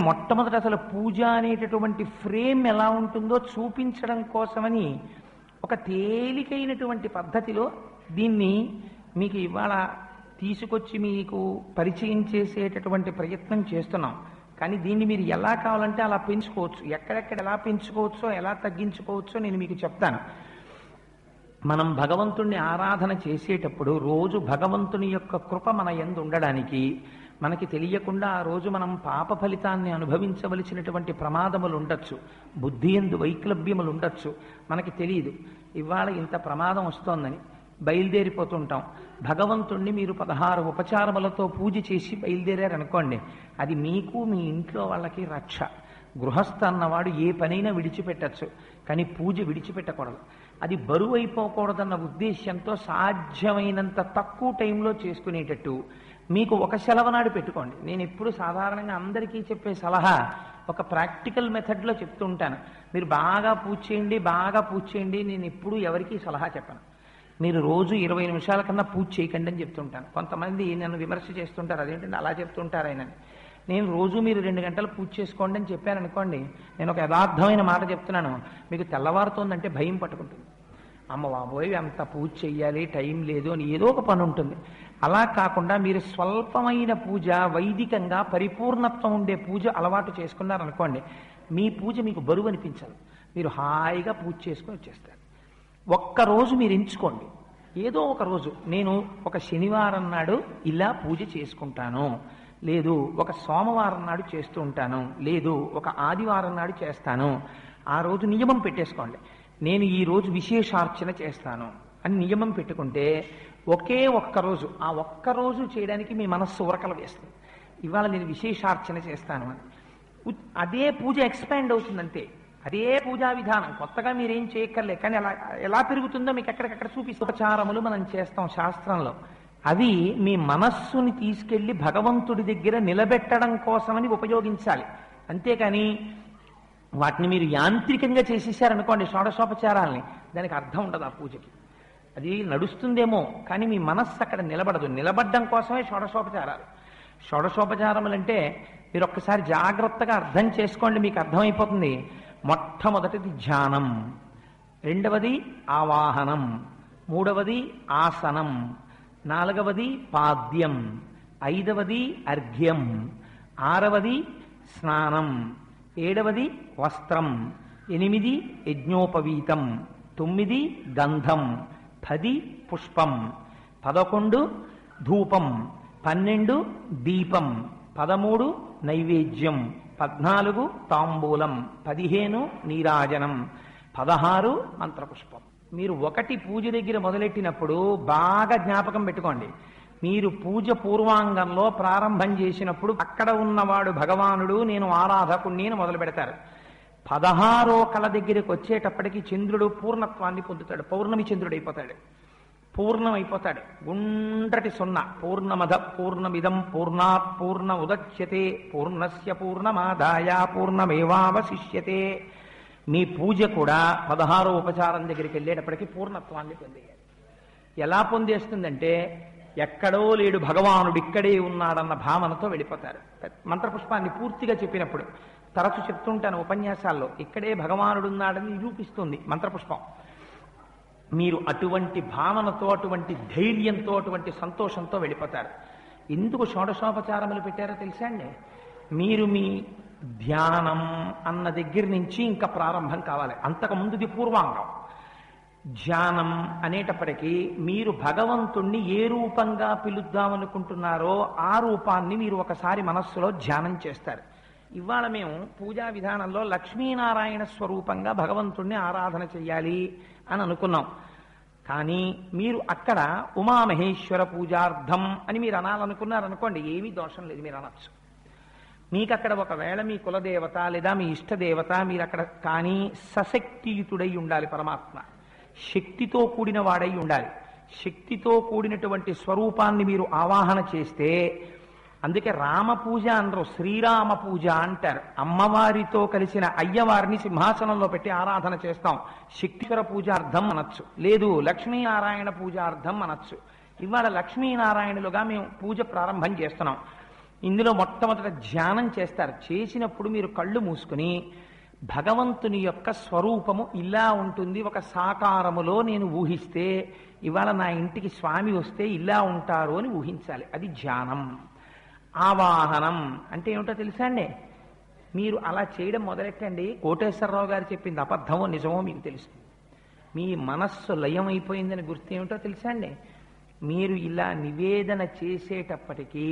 మొట్టమొదట అసలు పూజ అనేటటువంటి ఫ్రేమ్ ఎలా ఉంటుందో చూపించడం కోసమని ఒక తేలికైనటువంటి పద్ధతిలో దీన్ని మీకు ఇవాళ తీసుకొచ్చి మీకు పరిచయం చేసేటటువంటి ప్రయత్నం చేస్తున్నాం. కానీ దీన్ని మీరు ఎలా కావాలంటే అలా పెంచుకోవచ్చు, ఎక్కడెక్కడ ఎలా పెంచుకోవచ్చో ఎలా తగ్గించుకోవచ్చో నేను మీకు చెప్తాను. మనం భగవంతుణ్ణి ఆరాధన చేసేటప్పుడు రోజు భగవంతుని యొక్క కృప మన యందు ఉండడానికి మనకి తెలియకుండా ఆ రోజు మనం పాప ఫలితాన్ని అనుభవించవలసినటువంటి ప్రమాదములు ఉండొచ్చు, బుద్ధి యందు వైక్లభ్యములు ఉండొచ్చు. మనకి తెలియదు ఇవాళ ఇంత ప్రమాదం వస్తోందని బయలుదేరిపోతుంటాం. భగవంతుణ్ణి మీరు 16 ఉపచారములతో పూజ చేసి బయలుదేరారనుకోండి, అది మీకు మీ ఇంట్లో వాళ్ళకి రక్ష. గృహస్థ అన్నవాడు ఏ పనైనా విడిచిపెట్టచ్చు, కానీ పూజ విడిచిపెట్టకూడదు. అది బరువు అయిపోకూడదన్న ఉద్దేశ్యంతో సాధ్యమైనంత తక్కువ టైంలో చేసుకునేటట్టు మీకు ఒక సెలవునాడు పెట్టుకోండి. నేను ఎప్పుడు సాధారణంగా అందరికీ చెప్పే సలహా ఒక ప్రాక్టికల్ మెథడ్లో చెప్తూ ఉంటాను. మీరు బాగా పూజ చేయండి. నేను ఎప్పుడు ఎవరికీ సలహా చెప్పను. మీరు రోజు 20 నిమిషాల కన్నా పూజ చేయకండి అని చెప్తుంటాను. కొంతమంది నన్ను విమర్శ చేస్తుంటారు, అదేంటంటే అలా చెప్తుంటారు ఆయనని. నేను రోజు మీరు 2 గంటలు పూజ చేసుకోండి అని చెప్పాను అనుకోండి, నేను ఒక యథార్థమైన మాట చెప్తున్నాను, మీకు తెల్లవారుతోందంటే భయం పట్టుకుంటుంది. అమ్మ బాబోయ్ అంత పూజ చెయ్యాలి, టైం లేదు అని ఏదో ఒక పని ఉంటుంది. అలా కాకుండా మీరు స్వల్పమైన పూజ, వైదికంగా పరిపూర్ణత్వం ఉండే పూజ అలవాటు చేసుకున్నారనుకోండి, మీ పూజ మీకు బరువు అనిపించదు. మీరు హాయిగా పూజ చేసుకొని వచ్చేస్తారు. ఒక్కరోజు మీరు ఎంచుకోండి, ఏదో ఒక రోజు నేను ఒక శనివారం నాడు ఇలా పూజ చేసుకుంటాను, లేదు ఒక సోమవారం నాడు చేస్తూ ఉంటాను, లేదు ఒక ఆదివారం నాడు చేస్తాను. ఆ రోజు నియమం పెట్టేసుకోండి, నేను ఈ రోజు విశేషార్చన చేస్తాను అని నియమం పెట్టుకుంటే ఒకే ఒక్కరోజు, ఆ ఒక్కరోజు చేయడానికి మీ మనస్సు ఉరకలు వేస్తుంది. ఇవాళ నేను విశేషార్చన చేస్తాను అని అదే పూజ ఎక్స్పాండ్ అవుతుందంతే. అదే పూజా విధానం, కొత్తగా మీరేం చేయక్కర్లే. కానీ అలా ఎలా పెరుగుతుందో మీకు ఎక్కడికక్కడ చూపిస్తూ ఉపచారములు మనం చేస్తాం శాస్త్రంలో. అవి మీ మనస్సుని తీసుకెళ్లి భగవంతుడి దగ్గర నిలబెట్టడం కోసమని ఉపయోగించాలి. అంతేకాని వాటిని మీరు యాంత్రికంగా చేసేసారనుకోండి షోడశోపచారాలని, దానికి అర్థం ఉండదు ఆ పూజకి. అది నడుస్తుందేమో కానీ మీ మనస్సు అక్కడ నిలబడదు. నిలబడడం కోసమే షోడశోపచారాలు. షోడశోపచారములు అంటే మీరు ఒక్కసారి జాగ్రత్తగా అర్థం చేసుకోండి, మీకు అర్థమైపోతుంది. మొట్టమొదటిది ధ్యానం, రెండవది ఆవాహనం, మూడవది ఆసనం, నాలుగవది పాద్యం, ఐదవది అర్ఘ్యం, ఆరవది స్నానం, ఏడవది వస్త్రం, 8 యజ్ఞోపవీతం, 9 గంధం, 10 పుష్పం, 11 ధూపం, 12 దీపం, 13 నైవేద్యం, 14 తాంబూలం, 15 నీరాజనం, 16 మంత్రపుష్పం. మీరు ఒకటి పూజ దగ్గర మొదలెట్టినప్పుడు బాగా జ్ఞాపకం పెట్టుకోండి, మీరు పూజ పూర్వాంగంలో ప్రారంభం చేసినప్పుడు అక్కడ ఉన్నవాడు భగవానుడు, నేను ఆరాధకుణ్ణి అని మొదలు పెడతారు. 16వ కళ దగ్గరికి వచ్చేటప్పటికి చంద్రుడు పూర్ణత్వాన్ని పొందుతాడు, పౌర్ణమి చంద్రుడు అయిపోతాడు, పూర్ణమైపోతాడు. గుండ్రటి 0, పూర్ణమద పూర్ణమిదం పూర్ణాత్ పూర్ణ ఉదచ్యతే పూర్ణస్య పూర్ణమాదాయ పూర్ణమేవావశిష్యతే. మీ పూజ కూడా 16వ ఉపచారం దగ్గరికి వెళ్ళేటప్పటికి పూర్ణత్వాన్ని పొందేయాలి. ఎలా పొందేస్తుందంటే ఎక్కడో లేడు భగవానుడు ఇక్కడే ఉన్నాడన్న భావనతో వెళ్ళిపోతారు. మంత్రపుష్పాన్ని పూర్తిగా చెప్పినప్పుడు తరచు చెప్తుంటాను ఉపన్యాసాల్లో, ఇక్కడే భగవానుడు ఉన్నాడని నిరూపిస్తుంది మంత్రపుష్పం. మీరు అటువంటి భావనతో, అటువంటి ధైర్యంతో, అటువంటి సంతోషంతో వెళ్ళిపోతారు. ఎందుకు షోడశోపచారములు పెట్టారో తెలుసా అండి? మీరు మీ ధ్యానం అన్న దగ్గర నుంచి ఇంకా ప్రారంభం కావాలి. అంతకుముందుది పూర్వాంగం. ధ్యానం అనేటప్పటికీ మీరు భగవంతుణ్ణి ఏ రూపంగా పిలుద్దామనుకుంటున్నారో ఆ రూపాన్ని మీరు ఒకసారి మనస్సులో ధ్యానం చేస్తారు. ఇవాళ మేము పూజా విధానంలో లక్ష్మీనారాయణ స్వరూపంగా భగవంతుణ్ణి ఆరాధన చెయ్యాలి అని అనుకున్నాం. కానీ మీరు అక్కడ ఉమామహేశ్వర పూజార్థం అని మీరు అనాలనుకున్నారనుకోండి, ఏమీ దోషం లేదు, మీరు అనొచ్చు. మీకు అక్కడ ఒకవేళ మీ కులదేవత లేదా మీ ఇష్టదేవత మీరు అక్కడ కానీ సశక్తియుతుడై ఉండాలి. పరమాత్మ శక్తితో కూడిన వాడై ఉండాలి. శక్తితో కూడినటువంటి స్వరూపాన్ని మీరు ఆవాహన చేస్తే, అందుకే రామ పూజ అనరు, శ్రీరామ పూజ అంటారు. అమ్మవారితో కలిసిన అయ్యవారిని సింహాసనంలో పెట్టి ఆరాధన చేస్తాం. శక్తికర పూజార్థం అనొచ్చు, లేదు లక్ష్మీనారాయణ పూజార్థం అనొచ్చు. ఇవాళ లక్ష్మీనారాయణులుగా మేము పూజ ప్రారంభం చేస్తున్నాం. ఇందులో మొట్టమొదట ధ్యానం చేస్తారు. చేసినప్పుడు మీరు కళ్ళు మూసుకుని భగవంతుని యొక్క స్వరూపము ఇలా ఉంటుంది, ఒక సాకారములో నేను ఊహిస్తే ఇవాళ నా ఇంటికి స్వామి వస్తే ఇలా ఉంటారు అని ఊహించాలి. అది ధ్యానం. ఆవాహనం అంటే ఏమిటో తెలుసా అండి? మీరు అలా చేయడం మొదలెట్టండి, కోటేశ్వరరావు గారు చెప్పింది అబద్ధమో నిజమో మీకు తెలుస్తుంది. మీ మనస్సు లయం అయిపోయిందని గుర్తు ఏమిటో తెలుసా అండి? మీరు ఇలా నివేదన చేసేటప్పటికీ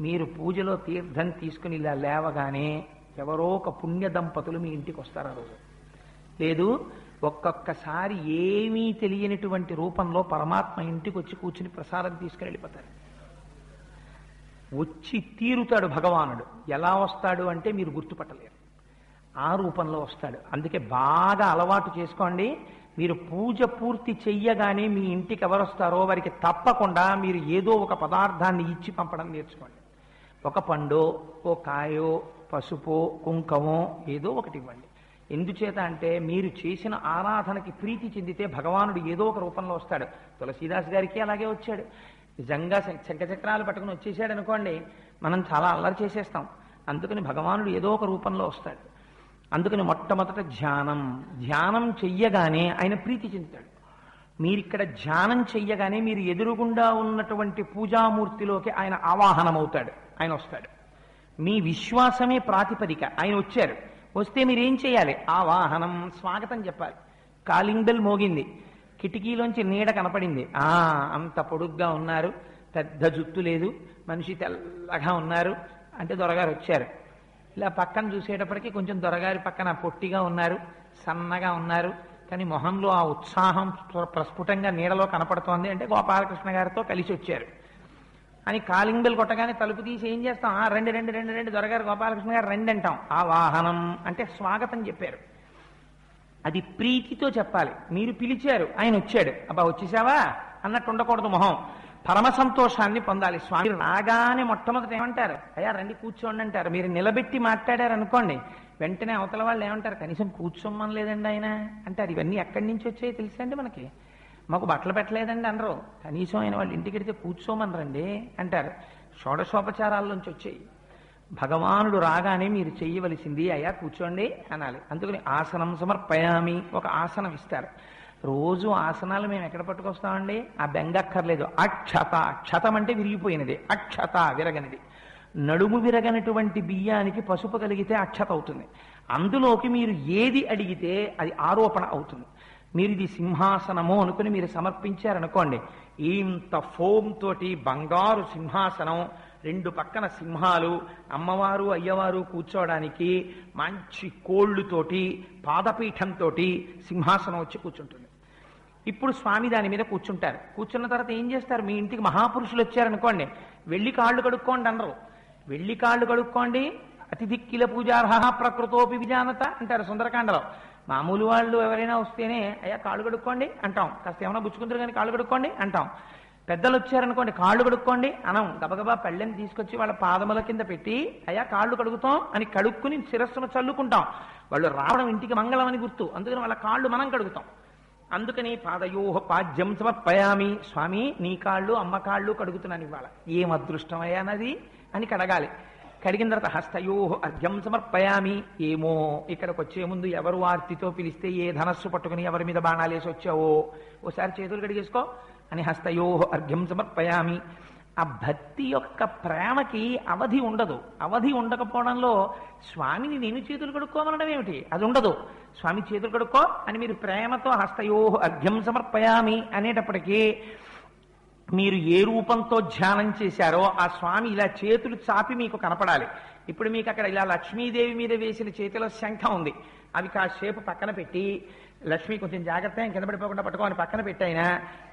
మీరు పూజలో తీర్థం తీసుకుని ఇలా లేవగానే ఎవరో ఒక పుణ్య దంపతులు మీ ఇంటికి వస్తారు ఆ రోజు. లేదు, ఒక్కొక్కసారి ఏమీ తెలియనటువంటి రూపంలో పరమాత్మ ఇంటికి వచ్చి కూర్చుని ప్రసాదం తీసుకుని వెళ్ళిపోతారు. వచ్చి తీరుతాడు భగవానుడు. ఎలా వస్తాడు అంటే మీరు గుర్తుపట్టలేరు. ఆ రూపంలో వస్తాడు. అందుకే బాగా అలవాటు చేసుకోండి. మీరు పూజ పూర్తి చెయ్యగానే మీ ఇంటికి ఎవరు వస్తారో వారికి తప్పకుండా మీరు ఏదో ఒక పదార్థాన్ని ఇచ్చి పంపడం నేర్చుకోండి. ఒక పండో, ఓ కాయో, పసుపో, కుంకమో ఏదో ఒకటి ఇవ్వండి. ఎందుచేత అంటే మీరు చేసిన ఆరాధనకి ప్రీతి చెందితే భగవానుడు ఏదో ఒక రూపంలో వస్తాడు. తులసీదాస్ గారికి అలాగే వచ్చాడు. నిజంగా శంఖచక్రాలు పట్టుకుని వచ్చేసాడు అనుకోండి, మనం చాలా అల్లరి చేసేస్తాం. అందుకని భగవానుడు ఏదో ఒక రూపంలో వస్తాడు. అందుకని మొట్టమొదట ధ్యానం చెయ్యగానే ఆయన ప్రీతి చెందుతాడు. మీరిక్కడ ధ్యానం చెయ్యగానే మీరు ఎదురుగుండా ఉన్నటువంటి పూజామూర్తిలోకి ఆయన ఆవాహనం అవుతాడు. ఆయన వస్తాడు. మీ విశ్వాసమే ప్రాతిపదిక. ఆయన వచ్చారు. వస్తే మీరేం చేయాలి? ఆవాహనం, స్వాగతం చెప్పాలి. కాలింగ్ బెల్ మోగింది, కిటికీలోంచి నీడ కనపడింది. అంత పొడుగ్గా ఉన్నారు, పెద్ద జుత్తు లేదు, మనిషి తెల్లగా ఉన్నారు అంటే దొరగారు వచ్చారు. ఇలా పక్కన చూసేటప్పటికి కొంచెం దొరగారి పక్కన పొట్టిగా ఉన్నారు, సన్నగా ఉన్నారు, కానీ మొహంలో ఆ ఉత్సాహం ప్రస్ఫుటంగా నీడలో కనపడుతోంది అంటే గోపాలకృష్ణ గారితో కలిసి వచ్చారు అని కాలింగ్ బెల్ కొట్టగానే తలుపు తీసి ఏం చేస్తాం? రండి రండి రండి రండి దొరగారు గోపాలకృష్ణ గారు రండి అంటాం. ఆ వాహనం అంటే స్వాగతం చెప్పారు. అది ప్రీతితో చెప్పాలి. మీరు పిలిచారు, ఆయన వచ్చాడు, అబ్బా వచ్చేసావా అన్నట్టు ఉండకూడదు మొహం. పరమ సంతోషాన్ని పొందాలి. స్వామి రాగానే మొట్టమొదటి ఏమంటారు? అయ్యా రండి కూర్చోండి అంటారు. మీరు నిలబెట్టి మాట్లాడారు అనుకోండి, వెంటనే అవతల వాళ్ళు ఏమంటారు? కనీసం కూర్చోమని లేదండి ఆయన అంటారు. ఇవన్నీ ఎక్కడి నుంచి వచ్చాయి తెలుసా అండి? మనకి మాకు బట్టలు పెట్టలేదండి అనరు. కనీసం ఆయన వాళ్ళు ఇంటికి వెడితే కూర్చోమనరండి అంటారు. షోడశోపచారాల్లోంచి వచ్చాయి. భగవానుడు రాగానే మీరు చెయ్యవలసింది అయ్యా కూర్చోండి అనాలి. అందుకని ఆసనం సమర్పయామి, ఒక ఆసనం ఇస్తారు. రోజు ఆసనాలు మేము ఎక్కడ పట్టుకొస్తామండి? ఆ బెంగక్కర్లేదు. అక్షత, క్షతం అంటే విరిగిపోయినది, అక్షత విరగనిది. నడుము విరగనటువంటి బియ్యానికి పసుపు కలిగితే అక్షత అవుతుంది. అందులోకి మీరు ఏది అడిగితే అది ఆరోపణ అవుతుంది. మీరు ఇది సింహాసనము అనుకుని మీరు సమర్పించారనుకోండి, ఇంత ఫోమ్ తోటి బంగారు సింహాసనం, రెండు పక్కన సింహాలు, అమ్మవారు అయ్యవారు కూర్చోవడానికి మంచి కోళ్ళుతోటి పాదపీఠంతో సింహాసనం వచ్చి కూర్చుంటుంది. ఇప్పుడు స్వామి దాని మీద కూర్చుంటారు. కూర్చున్న తర్వాత ఏం చేస్తారు? మీ ఇంటికి మహాపురుషులు వచ్చారనుకోండి, వెళ్ళి కాళ్ళు కడుక్కోండి అనరు. వెళ్ళి కాళ్ళు కడుక్కోండి, అతిథిక్కిల పూజార్హ ప్రకృతోపి విజానత అంటారు సుందరకాండలో. మామూలు వాళ్ళు ఎవరైనా వస్తేనే అయ్యా కాళ్ళు కడుక్కోండి అంటాం. కాస్త ఏమైనా గుచ్చుకుంటారు కానీ కాళ్ళు కడుక్కోండి అంటాం. పెద్దలు వచ్చారనుకోండి కాళ్ళు కడుక్కోండి అనం. గబగబా పళ్ళెని తీసుకొచ్చి వాళ్ళ పాదముల కింద పెట్టి అయ్యా కాళ్ళు కడుగుతాం అని కడుక్కుని శిరస్సును చల్లుకుంటాం. వాళ్ళు రావడం ఇంటికి మంగళం అని గుర్తు. అందుకని వాళ్ళ కాళ్ళు మనం కడుగుతాం. అందుకని పాదయోహ పాద్యం సమర్పయామి, స్వామి నీ కాళ్ళు అమ్మ కాళ్ళు కడుగుతున్నాను ఇవాళ, ఏం అదృష్టమయ్యా నది అని కడగాలి. కడిగిన తర్వాత హస్తయోహ అర్ఘ్యం సమర్పయామి. ఏమో ఇక్కడికి వచ్చే ముందు ఎవరు ఆర్తితో పిలిస్తే ఏ ధనస్సు పట్టుకుని ఎవరి మీద బాణాలేసి వచ్చావో ఓసారి చేతులు కడిగేసుకో అని హస్తయోహ అర్ఘ్యం సమర్పయామి. ఆ భక్తి యొక్క ప్రేమకి అవధి ఉండదు. అవధి ఉండకపోవడంలో స్వామిని నేను చేతులు కడుక్కోమనడం ఏమిటి? అది ఉండదు. స్వామి చేతులు కడుక్కో అని మీరు ప్రేమతో హస్తయోహ అర్ఘ్యం సమర్పయామి అనేటప్పటికీ మీరు ఏ రూపంతో ధ్యానం చేశారో ఆ స్వామి ఇలా చేతులు చాపి మీకు కనపడాలి. ఇప్పుడు మీకు అక్కడ ఇలా లక్ష్మీదేవి మీద వేసిన చేతిలో శంఖం ఉంది, అవి కాసేపు పక్కన పెట్టి లక్ష్మి కొంచెం జాగ్రత్త ఆయన కింద పడిపోకుండా పట్టుకోని పక్కన పెట్టైనా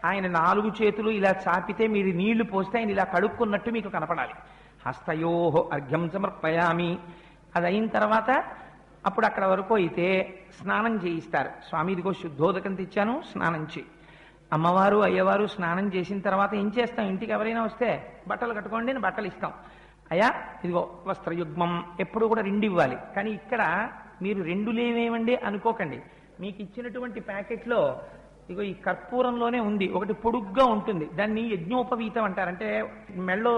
ఆయన 4 చేతులు ఇలా చాపితే మీరు నీళ్లు పోస్తే ఆయన ఇలా కడుక్కున్నట్టు మీకు కనపడాలి. హస్తయోహ అర్ఘ్యం సమర్పయామి. అది అయిన తర్వాత అప్పుడు అక్కడ వరకు అయితే స్నానం చేయిస్తారు. స్వామి ఇదిగో శుద్ధోదకం తెచ్చాను స్నానం చేయి. అమ్మవారు అయ్యవారు స్నానం చేసిన తర్వాత ఏం చేస్తాం? ఇంటికి ఎవరైనా వస్తే బట్టలు కట్టుకోండి అని బట్టలు ఇస్తాం. అయ్యా ఇదిగో వస్త్రయుగ్మం, ఎప్పుడు కూడా 2 ఇవ్వాలి. కానీ ఇక్కడ మీరు 2 లేవేమండి అనుకోకండి. మీకు ఇచ్చినటువంటి ప్యాకెట్లో ఇగో ఈ కర్పూరంలోనే ఉంది ఒకటి పొడుగ్గా ఉంటుంది, దాన్ని యజ్ఞోపవీతం అంటారు. అంటే మెళ్ళో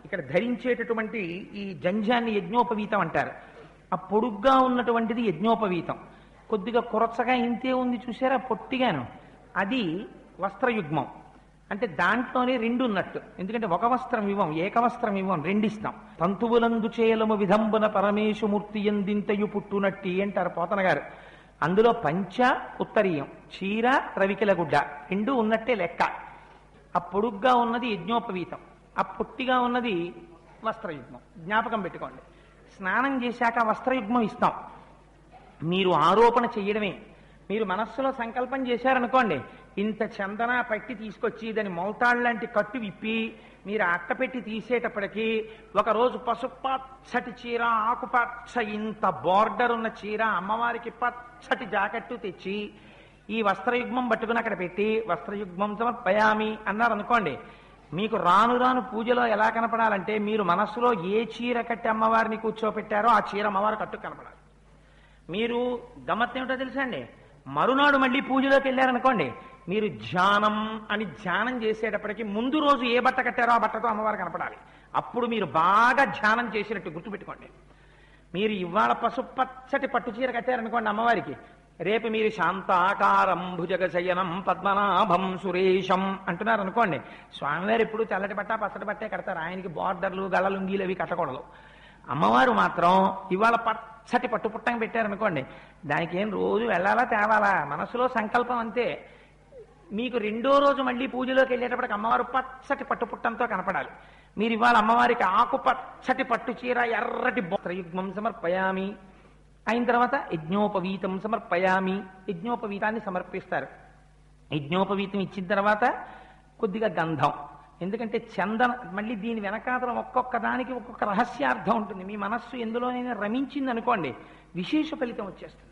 ఇక్కడ ధరించేటటువంటి ఈ జంధ్యాన్ని యజ్ఞోపవీతం అంటారు. ఆ పొడుగ్గా ఉన్నటువంటిది యజ్ఞోపవీతం. కొద్దిగా కొరచగా ఇంతే ఉంది చూసారా పొట్టిగాను, అది వస్త్రయుగ్మం. అంటే దాంట్లోనే రెండు ఉన్నట్టు. ఎందుకంటే ఒక వస్త్రం ఇవ్వం, ఏకవస్త్రం ఇవ్వం, రెండిస్తాం. తంతువులందు చేయలము విధంబున పరమేశుమూర్తి ఎందింతయు పుట్టునట్టి అంటారు పోతన గారు. అందులో పంచ ఉత్తరీయం, చీర రవికిల గుడ్డ రెండు ఉన్నట్టే లెక్క. ఆ పొడుగ్గా ఉన్నది యజ్ఞోపవీతం, ఆ పొట్టిగా ఉన్నది వస్త్రయుగ్మం. జ్ఞాపకం పెట్టుకోండి. స్నానం చేశాక వస్త్రయుగ్మం ఇస్తాం. మీరు ఆరోపణ చెయ్యడమే. మీరు మనస్సులో సంకల్పం చేశారనుకోండి, ఇంత చందన పట్టి తీసుకొచ్చి దాని మొలతాళ్ళ లాంటి కట్టు విప్పి మీరు అట్టపెట్టి తీసేటప్పటికీ ఒకరోజు పసుపచ్చటి చీర, ఆకుపచ్చ ఇంత బార్డర్ ఉన్న చీర, అమ్మవారికి పచ్చటి జాకెట్టు తెచ్చి ఈ వస్త్రయుగ్మం పట్టుకుని అక్కడ పెట్టి వస్త్రయుగ్మం సమర్పయామి అన్నారు అనుకోండి, మీకు రాను రాను పూజలో ఎలా కనపడాలంటే మీరు మనస్సులో ఏ చీర కట్టి అమ్మవారిని కూర్చోపెట్టారో ఆ చీర అమ్మవారి కట్టు కనపడాలి. మీరు గమ్మత్తు ఏమిటో తెలుసా అండి, మరునాడు మళ్ళీ పూజలోకి వెళ్ళారనుకోండి, మీరు ధ్యానం అని ధ్యానం చేసేటప్పటికి ముందు రోజు ఏ బట్ట కట్టారో ఆ బట్టతో అమ్మవారు కనపడాలి. అప్పుడు మీరు బాగా ధ్యానం చేసినట్టు గుర్తుపెట్టుకోండి. మీరు ఇవాళ పసుపచ్చటి పట్టు చీర కట్టారనుకోండి అమ్మవారికి, రేపు మీరు శాంతాకారం భుజగశయనం పద్మనాభం సురేశం అంటున్నారు అనుకోండి, స్వామివారు ఎప్పుడు తెల్లటి బట్ట పచ్చటి బట్టే కడతారు. ఆయనకి బార్డర్లు గళ్ళలుంగీలు అవి కట్టకూడదు. అమ్మవారు మాత్రం ఇవాళ పచ్చటి పట్టుపుట్టం పెట్టారనుకోండి, దానికి ఏం రోజు వెళ్ళాలా తేవాలా, మనసులో సంకల్పం అంతే. మీకు రెండో రోజు మళ్ళీ పూజలోకి వెళ్ళేటప్పటికి అమ్మవారు పచ్చటి పట్టుపుట్టంతో కనపడాలి. మీరు ఇవాళ అమ్మవారికి ఆకు పచ్చటి పట్టు చీర ఎర్రటి వస్త్రయుగ్మం సమర్పయామి అయిన తర్వాత యజ్ఞోపవీతం సమర్పయామి, యజ్ఞోపవీతాన్ని సమర్పిస్తారు. యజ్ఞోపవీతం ఇచ్చిన తర్వాత కొద్దిగా గంధం, ఎందుకంటే చందన, మళ్ళీ దీని వెనకాతలం ఒక్కొక్క దానికి ఒక్కొక్క రహస్యార్థం ఉంటుంది. మీ మనస్సు ఎందులోనైనా రమించింది అనుకోండి, విశేష ఫలితం వచ్చేస్తుంది.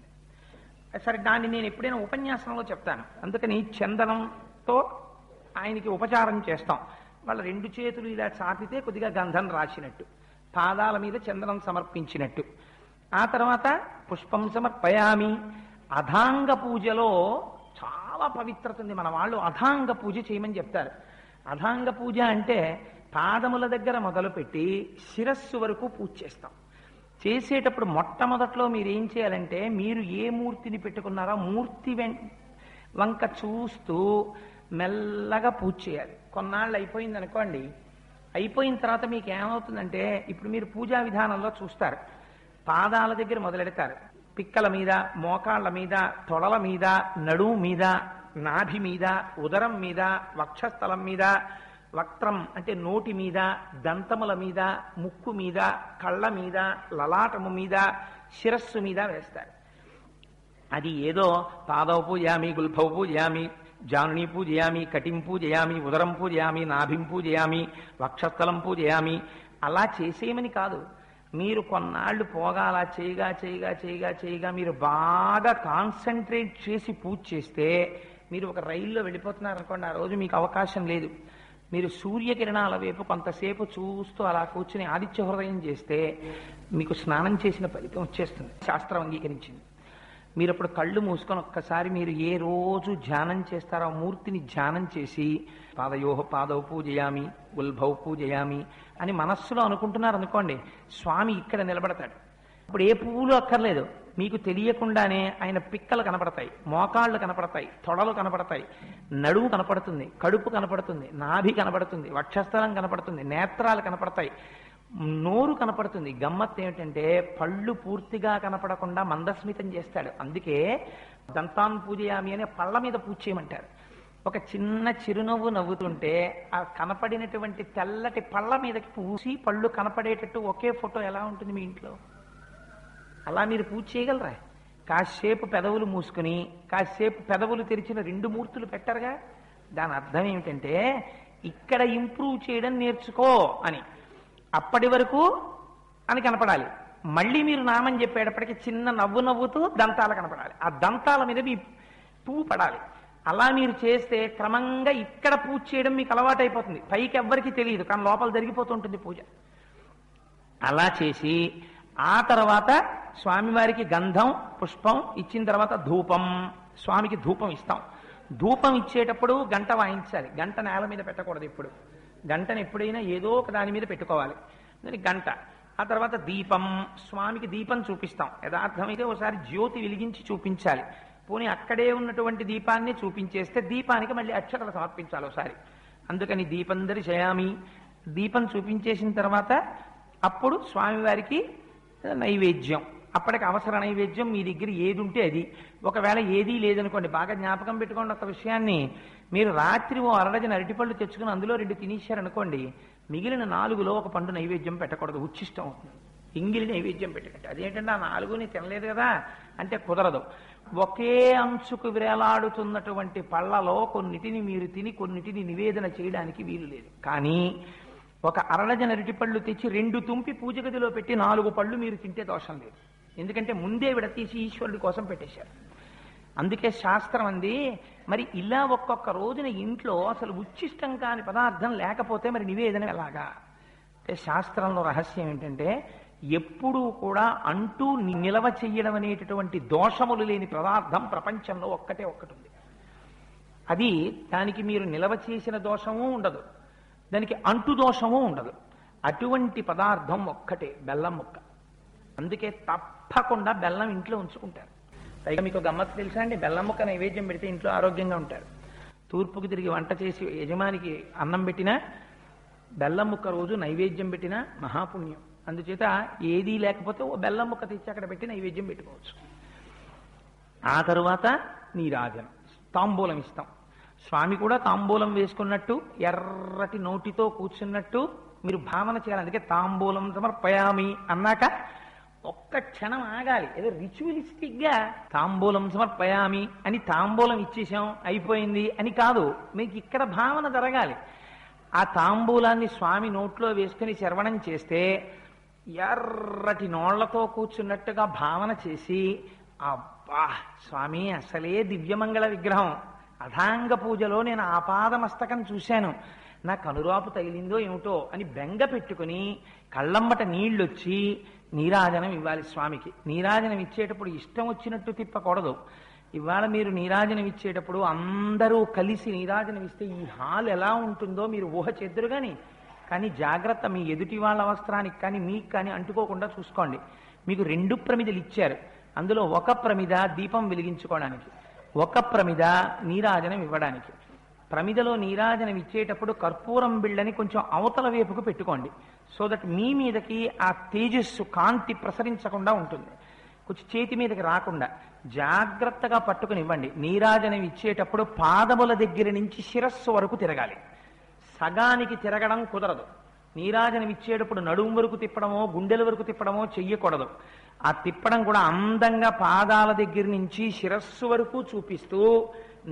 సరే, దాన్ని నేను ఎప్పుడైనా ఉపన్యాసంలో చెప్తాను. అందుకని చందనంతో ఆయనకి ఉపచారం చేస్తాం. వాళ్ళ రెండు చేతులు ఇలా చాపితే కొద్దిగా గంధం రాసినట్టు, పాదాల మీద చందనం సమర్పించినట్టు. ఆ తర్వాత పుష్పం సమర్పయామి. అధాంగ పూజలో చాలా పవిత్రత ఉంది. మన వాళ్ళు అధాంగ పూజ చేయమని చెప్తారు. అధాంగ పూజ అంటే పాదముల దగ్గర మొదలుపెట్టి శిరస్సు వరకు పూజ చేస్తాం. చేసేటప్పుడు మొట్టమొదట్లో మీరు ఏం చేయాలంటే, మీరు ఏ మూర్తిని పెట్టుకున్నారో మూర్తి వంక చూస్తూ మెల్లగా పూజ చేయాలి. కొన్నాళ్ళు అయిపోయింది అనుకోండి, అయిపోయిన తర్వాత మీకు ఏమవుతుందంటే, ఇప్పుడు మీరు పూజా విధానంలో చూస్తారు, పాదాల దగ్గర మొదలెడతారు, పిక్కల మీద, మోకాళ్ళ మీద, తొడల మీద, నడుము మీద, నాభి మీద, ఉదరం మీద, వక్షస్థలం మీద, వక్త్రం అంటే నోటి మీద, దంతముల మీద, ముక్కు మీద, కళ్ళ మీద, లలాటము మీద, శిరస్సు మీద వేస్తారు. అది ఏదో పాదవ పూజయామి, గుల్భవ పూజయామి, జానుని పూజయామి, కటిం పూజయామి, ఉదరం పూజయామి, నాభిం పూజయామి, వక్షస్థలం పూజయామి అలా చేసేయమని కాదు. మీరు కొన్నాళ్ళు పోగా అలా చేయగా చేయగా చేయగా చేయగా మీరు బాగా కాన్సన్ట్రేట్ చేసి పూజ చేస్తే, మీరు ఒక రైల్లో వెళ్ళిపోతున్నారనుకోండి, ఆ రోజు మీకు అవకాశం లేదు. మీరు సూర్యకిరణాల వైపు కొంతసేపు చూస్తూ అలా కూర్చుని ఆదిత్య హృదయం చేస్తే మీకు స్నానం చేసిన ఫలితం వచ్చేస్తుంది, శాస్త్రం అంగీకరించింది. మీరు అప్పుడు కళ్ళు మూసుకొని ఒక్కసారి మీరు ఏ రోజు ధ్యానం చేస్తారో ఆ మూర్తిని ధ్యానం చేసి పాదయోహ పాదవ పూజయామి, గుల్భౌ పూజయామి అని మనస్సులో అనుకుంటున్నారు అనుకోండి, స్వామి ఇక్కడ నిలబడతాడు. ఇప్పుడు ఏ పువ్వులు అక్కర్లేదు, మీకు తెలియకుండానే ఆయన పిక్కలు కనపడతాయి, మోకాళ్ళు కనపడతాయి, తొడలు కనపడతాయి, నడుము కనపడుతుంది, కడుపు కనపడుతుంది, నాభి కనపడుతుంది, వక్షస్థలం కనపడుతుంది, నేత్రాలు కనపడతాయి, నోరు కనపడుతుంది. గమ్మత్ ఏమిటంటే పళ్ళు పూర్తిగా కనపడకుండా మందస్మితం చేస్తాడు. అందుకే దంతాన్ పూజయామి అనే పళ్ళ మీద పూజ చేయమంటారు. ఒక చిన్న చిరునవ్వు నవ్వుతుంటే ఆ కనపడినటువంటి తెల్లటి పళ్ళ మీదకి పూసి పళ్ళు కనపడేటట్టు ఒకే ఫోటో ఎలా ఉంటుంది మీ ఇంట్లో? అలా మీరు పూజ చేయగలరా? కాసేపు పెదవులు మూసుకుని కాసేపు పెదవులు తెరిచిన రెండు మూర్తులు పెట్టరుగా. దాని అర్థం ఏమిటంటే ఇక్కడ ఇంప్రూవ్ చేయడం నేర్చుకో అని. అప్పటి వరకు అని కనపడాలి. మళ్ళీ మీరు నామం చెప్పేటప్పటికి చిన్న నవ్వు నవ్వుతూ దంతాలు కనపడాలి, ఆ దంతాల మీద మీ పువ్వు పడాలి. అలా మీరు చేస్తే క్రమంగా ఇక్కడ పూజ చేయడం మీకు అలవాటు అయిపోతుంది. పైకి ఎవ్వరికీ తెలియదు, కానీ లోపల జరిగిపోతుంటుంది పూజ. అలా చేసి ఆ తర్వాత స్వామివారికి గంధం పుష్పం ఇచ్చిన తర్వాత ధూపం, స్వామికి ధూపం ఇస్తాం. ధూపం ఇచ్చేటప్పుడు గంట వాయించాలి, గంట నేల మీద పెట్టకూడదు. ఇప్పుడు గంటను ఎప్పుడైనా ఏదో ఒక దాని మీద పెట్టుకోవాలి. దానికి గంట. ఆ తర్వాత దీపం, స్వామికి దీపం చూపిస్తాం. యథార్థమైతే ఒకసారి జ్యోతి వెలిగించి చూపించాలి. పోనీ అక్కడే ఉన్నటువంటి దీపాన్ని చూపించేస్తే దీపానికి మళ్ళీ అక్షతలు సమర్పించాలి ఒకసారి. అందుకని దీపం దర్శయామి, దీపం చూపించేసిన తర్వాత అప్పుడు స్వామివారికి నైవేద్యం. అప్పటికి అవసర నైవేద్యం మీ దగ్గర ఏది ఉంటే అది. ఒకవేళ ఏదీ లేదనుకోండి, బాగా జ్ఞాపకం పెట్టుకోండి ఒక విషయాన్ని. మీరు రాత్రి ఓ అరడజన అరటిపళ్ళు తెచ్చుకుని అందులో 2 తినేశారనుకోండి, మిగిలిన 4లో ఒక పండు నైవేద్యం పెట్టకూడదు, ఉచ్చిష్టం అవుతుంది. ఎంగిలి నైవేద్యం పెట్టకండి. అదేంటంటే ఆ 4ని తినలేదు కదా అంటే కుదరదు. ఒకే అంచుకు వేలాడుతున్నటువంటి పళ్ళలో కొన్నిటిని మీరు తిని కొన్నిటిని నివేదన చేయడానికి వీలు లేదు. కానీ ఒక అరడజన అరటిపళ్ళు తెచ్చి 2 తుంపి పూజ గదిలో పెట్టి 4 పళ్ళు మీరు తింటే దోషం లేదు. ఎందుకంటే ముందే విడతీసి ఈశ్వరుడి కోసం పెట్టేశారు. అందుకే శాస్త్రం అంది, మరి ఇలా ఒక్కొక్క రోజున ఇంట్లో అసలు ఉచ్చిష్టం కాని పదార్థం లేకపోతే మరి నివేదన ఎలాగా అంటే, శాస్త్రంలో రహస్యం ఏంటంటే ఎప్పుడూ కూడా అంటూ నిలవ చెయ్యడం అనేటటువంటి దోషములు లేని పదార్థం ప్రపంచంలో ఒక్కటే ఒక్కటి ఉంది. అది దానికి మీరు నిలవ చేసిన దోషము ఉండదు, దానికి అంటు దోషము ఉండదు. అటువంటి పదార్థం ఒక్కటే బెల్లం ముక్క. అందుకే తప్పకుండా బెల్లం ఇంట్లో ఉంచుకుంటారు. పైగా మీకు గమ్మత్తు తెలుసా అండి, బెల్లం ముక్క నైవేద్యం పెడితే ఇంట్లో ఆరోగ్యంగా ఉంటారు. తూర్పుకి తిరిగి వంట చేసి యజమానికి అన్నం పెట్టినా బెల్లం ముక్క రోజు నైవేద్యం పెట్టినా మహాపుణ్యం. అందుచేత ఏదీ లేకపోతే ఓ బెల్లం ముక్క తెచ్చి అక్కడ పెట్టి నైవేద్యం పెట్టుకోవచ్చు. ఆ తరువాత నీరాజనం, తాంబూలం ఇస్తాం. స్వామి కూడా తాంబూలం వేసుకున్నట్టు ఎర్రటి నోటితో కూర్చున్నట్టు మీరు భావన చేయాలి. అందుకే తాంబూలం సమర్పయామి అన్నాక ఒక్క క్షణం ఆగాలి. ఏదో రిచువలిస్టిక్ గా తాంబూలం సమర్పయామి అని తాంబూలం ఇచ్చేసాం అయిపోయింది అని కాదు, మీకు ఇక్కడ భావన జరగాలి. ఆ తాంబూలాన్ని స్వామి నోట్లో వేసుకుని శరవణం చేస్తే ఎర్రటి నోళ్లతో కూర్చున్నట్టుగా భావన చేసి, అబ్బా స్వామి అసలే దివ్యమంగళ విగ్రహం, అథాంగ పూజలో నేను ఆపాదమస్తకం చూశాను, నా కనురాపు తగిలిందో ఏమిటో అని బెంగ పెట్టుకుని కళ్ళమ్మట నీళ్ళొచ్చి నీరాజనం ఇవ్వాలి స్వామికి. నీరాజనం ఇచ్చేటప్పుడు ఇష్టం వచ్చినట్టు తిప్పకూడదు. ఇవాళ మీరు నీరాజనం ఇచ్చేటప్పుడు అందరూ కలిసి నీరాజనం ఇస్తే ఈ హాల్ ఎలా ఉంటుందో మీరు ఊహ చేద్దరు. కానీ జాగ్రత్త, మీ ఎదుటి వాళ్ళ వస్త్రానికి కానీ మీకు కానీ అంటుకోకుండా చూసుకోండి. మీకు 2 ప్రమిదలు ఇచ్చారు, అందులో ఒక ప్రమిద దీపం వెలిగించుకోవడానికి, ఒక ప్రమిద నీరాజనం ఇవ్వడానికి. ప్రమిదలో నీరాజనం ఇచ్చేటప్పుడు కర్పూరం బిళ్ళని కొంచెం అవతల వైపుకు పెట్టుకోండి, సో దట్ మీ మీదకి ఆ తేజస్సు కాంతి ప్రసరించకుండా ఉంటుంది, కొంచెం చేతి మీదకి రాకుండా జాగ్రత్తగా పట్టుకుని ఇవ్వండి. నీరాజనం ఇచ్చేటప్పుడు పాదముల దగ్గర నుంచి శిరస్సు వరకు తిరగాలి, సగానికి తిరగడం కుదరదు. నీరాజనం ఇచ్చేటప్పుడు నడుము వరకు తిప్పడమో గుండెల వరకు తిప్పడమో చెయ్యకూడదు. ఆ తిప్పడం కూడా అందంగా పాదాల దగ్గర నుంచి శిరస్సు వరకు చూపిస్తూ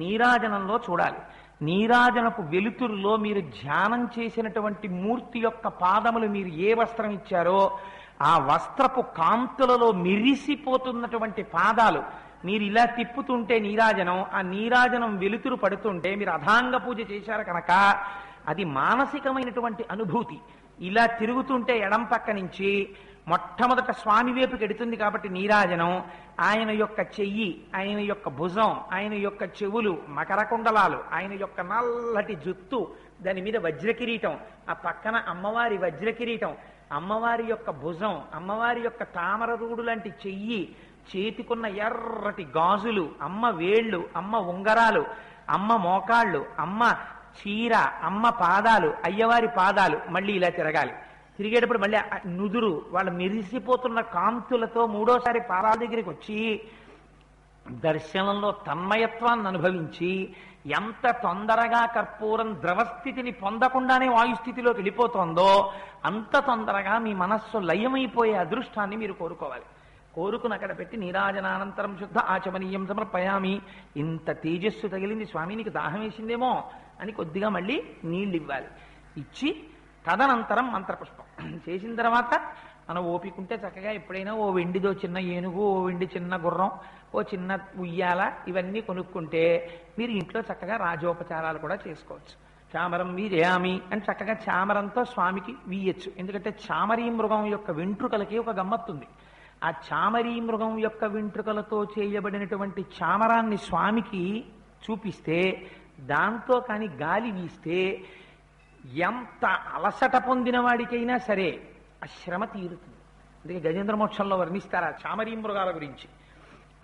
నీరాజనంలో చూడాలి. నీరాజనపు వెలుతురులో మీరు ధ్యానం చేసినటువంటి మూర్తి యొక్క పాదములు మీరు ఏ వస్త్రం ఇచ్చారో ఆ వస్త్రపు కాంతులలో మిరిసిపోతున్నటువంటి పాదాలు మీరు ఇలా తిప్పుతుంటే నీరాజనం, ఆ నీరాజనం వెలుతురు పడుతుంటే మీరు అథాంగ పూజ చేశారు కనుక అది మానసికమైనటువంటి అనుభూతి. ఇలా తిరుగుతుంటే ఎడం పక్క నుంచి మొట్టమొదట స్వామి వైపుకి ఎడుతుంది కాబట్టి నీరాజనం, ఆయన యొక్క చెయ్యి, ఆయన యొక్క భుజం, ఆయన యొక్క చెవులు మకరకుండలాలు, ఆయన యొక్క నల్లటి జుత్తు, దాని మీద వజ్రకిరీటం, ఆ పక్కన అమ్మవారి వజ్రకిరీటం, అమ్మవారి యొక్క భుజం, అమ్మవారి యొక్క తామర రూడు లాంటి చెయ్యి, చేతికున్న ఎర్రటి గాజులు, అమ్మ వేళ్ళు, అమ్మ ఉంగరాలు, అమ్మ మోకాళ్ళు, అమ్మ చీర, అమ్మ పాదాలు, అయ్యవారి పాదాలు, మళ్ళీ ఇలా తిరగాలి. తిరిగేటప్పుడు మళ్ళీ నుదురు వాళ్ళ మెరిసిపోతున్న కాంతులతో మూడోసారి పాదాల దగ్గరికి వచ్చి దర్శనంలో తన్మయత్వాన్ని అనుభవించి, ఎంత తొందరగా కర్పూరం ద్రవస్థితిని పొందకుండానే వాయుస్థితిలోకి వెళ్ళిపోతుందో అంత తొందరగా మీ మనస్సు లయమైపోయే అదృష్టాన్ని మీరు కోరుకోవాలి. కోరుకుని అక్కడ పెట్టి నీరాజనానంతరం శుద్ధ ఆచమనీయం సమర్పయామి. ఇంత తేజస్సు తగిలింది స్వామి, నీకు దాహం వేసిందేమో అని కొద్దిగా మళ్ళీ నీళ్ళు ఇవ్వాలి. ఇచ్చి తదనంతరం మంత్రపుష్పం చేసిన తర్వాత మనం ఓపికంటే చక్కగా ఎప్పుడైనా ఓ వెండిదో చిన్న ఏనుగు, ఓ వెండి చిన్న గుర్రం, ఓ చిన్న ఉయ్యాల ఇవన్నీ కొనుక్కుంటే మీరు ఇంట్లో చక్కగా రాజోపచారాలు కూడా చేసుకోవచ్చు. చామరం వీజయామి అని చక్కగా చామరంతో స్వామికి వీయచ్చు. ఎందుకంటే చామరీ మృగం యొక్క వెంట్రుకలకి ఒక గమ్మత్తుంది. ఆ చామరీ మృగం యొక్క వెంట్రుకలతో చేయబడినటువంటి చామరాన్ని స్వామికి చూపిస్తే, దాంతో కానీ గాలి వీస్తే ఎంత అలసట పొందిన వాడికైనా సరే ఆ శ్రమ తీరుతుంది. అందుకే గజేంద్ర మోక్షంలో వర్ణిస్తారు ఆ చామరీ మృగాల గురించి.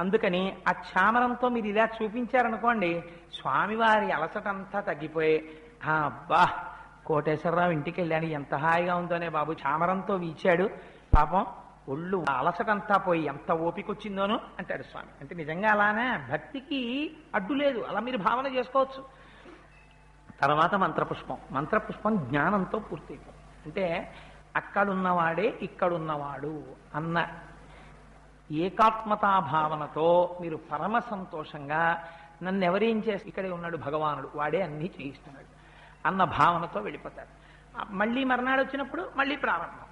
అందుకని ఆ చామరంతో మీరు ఇలా చూపించారనుకోండి, స్వామివారి అలసటంతా తగ్గిపోయి అబ్బా కోటేశ్వరరావు ఇంటికి వెళ్ళాను ఎంత హాయిగా ఉందోనే బాబు, చామరంతో వీచాడు పాపం ఒళ్ళు అలసటంతా పోయి ఎంత ఓపిక వచ్చిందోను అంటాడు స్వామి. అంటే నిజంగా అలానే భక్తికి అడ్డు లేదు, అలా మీరు భావన చేసుకోవచ్చు. తర్వాత మంత్రపుష్పం జ్ఞానంతో పూర్తయిపోతుంది. అంటే అక్కడున్నవాడే ఇక్కడున్నవాడు అన్న ఏకాత్మతా భావనతో మీరు పరమ సంతోషంగా నన్ను ఎవరేం చేసి ఇక్కడే ఉన్నాడు భగవానుడు, వాడే అన్నీ చేయిస్తున్నాడు అన్న భావనతో వెళ్ళిపోతాడు. మళ్ళీ మర్నాడు వచ్చినప్పుడు మళ్ళీ ప్రారంభం.